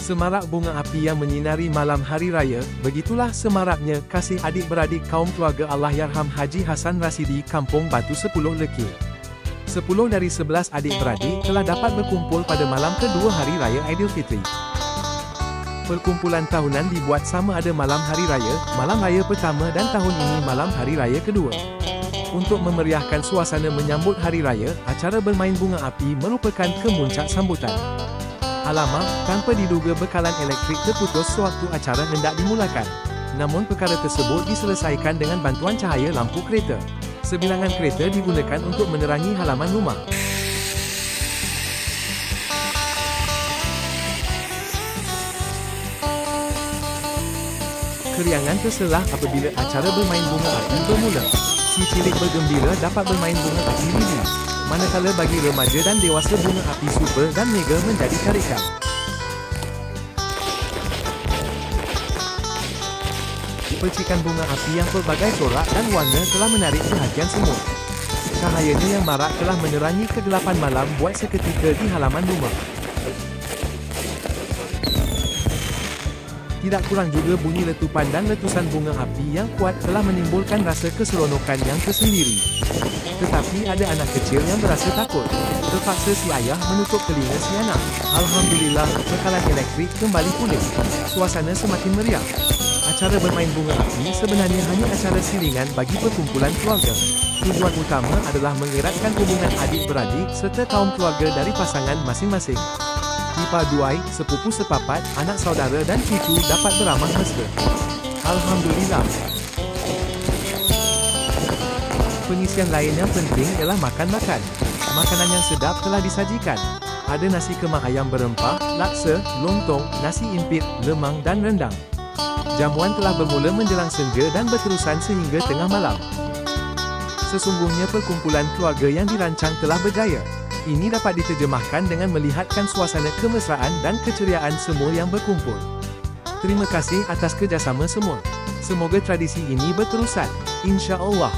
Semarak bunga api yang menyinari malam hari raya, begitulah semaraknya kasih adik-beradik kaum keluarga Allahyarham Haji Hassan Rasidi Kampung Batu 10 Lekir. 10 dari 11 adik-beradik telah dapat berkumpul pada malam kedua hari raya Aidilfitri. Perkumpulan tahunan dibuat sama ada malam hari raya, malam raya pertama dan tahun ini malam hari raya kedua. Untuk memeriahkan suasana menyambut hari raya, acara bermain bunga api merupakan kemuncak sambutan. Alamak, tanpa diduga bekalan elektrik terputus sewaktu acara hendak dimulakan. Namun perkara tersebut diselesaikan dengan bantuan cahaya lampu kereta. Sebilangan kereta digunakan untuk menerangi halaman rumah. Keriangan terselah apabila acara bermain bunga api bermula. Si cilik bergembira dapat bermain bunga api lilin. Manakala bagi remaja dan dewasa bunga api super dan mega menjadi tarikan. Percikan bunga api yang pelbagai corak dan warna telah menarik perhatian semua. Cahayanya yang marak telah menerangi kegelapan malam buat seketika di halaman rumah. Tidak kurang juga bunyi letupan dan letusan bunga api yang kuat telah menimbulkan rasa keseronokan yang tersendiri. Tetapi ada anak kecil yang berasa takut. Terpaksa si ayah menutup telinga si anak. Alhamdulillah, bekalan elektrik kembali pulih. Suasana semakin meriah. Acara bermain bunga api sebenarnya hanya acara silingan bagi perkumpulan keluarga. Tujuan utama adalah mengeratkan hubungan adik-beradik serta kaum keluarga dari pasangan masing-masing. Dipaduai, sepupu sepapat, anak saudara dan cucu dapat beramah mesra. Alhamdulillah. Pengisian lain yang penting ialah makan-makan. Makanan yang sedap telah disajikan. Ada nasi kemak ayam berempah, laksa, lontong, nasi impit, lemang dan rendang. Jamuan telah bermula menjelang senja dan berterusan sehingga tengah malam. Sesungguhnya perkumpulan keluarga yang dirancang telah berjaya. Ini dapat diterjemahkan dengan melihatkan suasana kemesraan dan keceriaan semua yang berkumpul. Terima kasih atas kerjasama semua. Semoga tradisi ini berterusan. Insya Allah.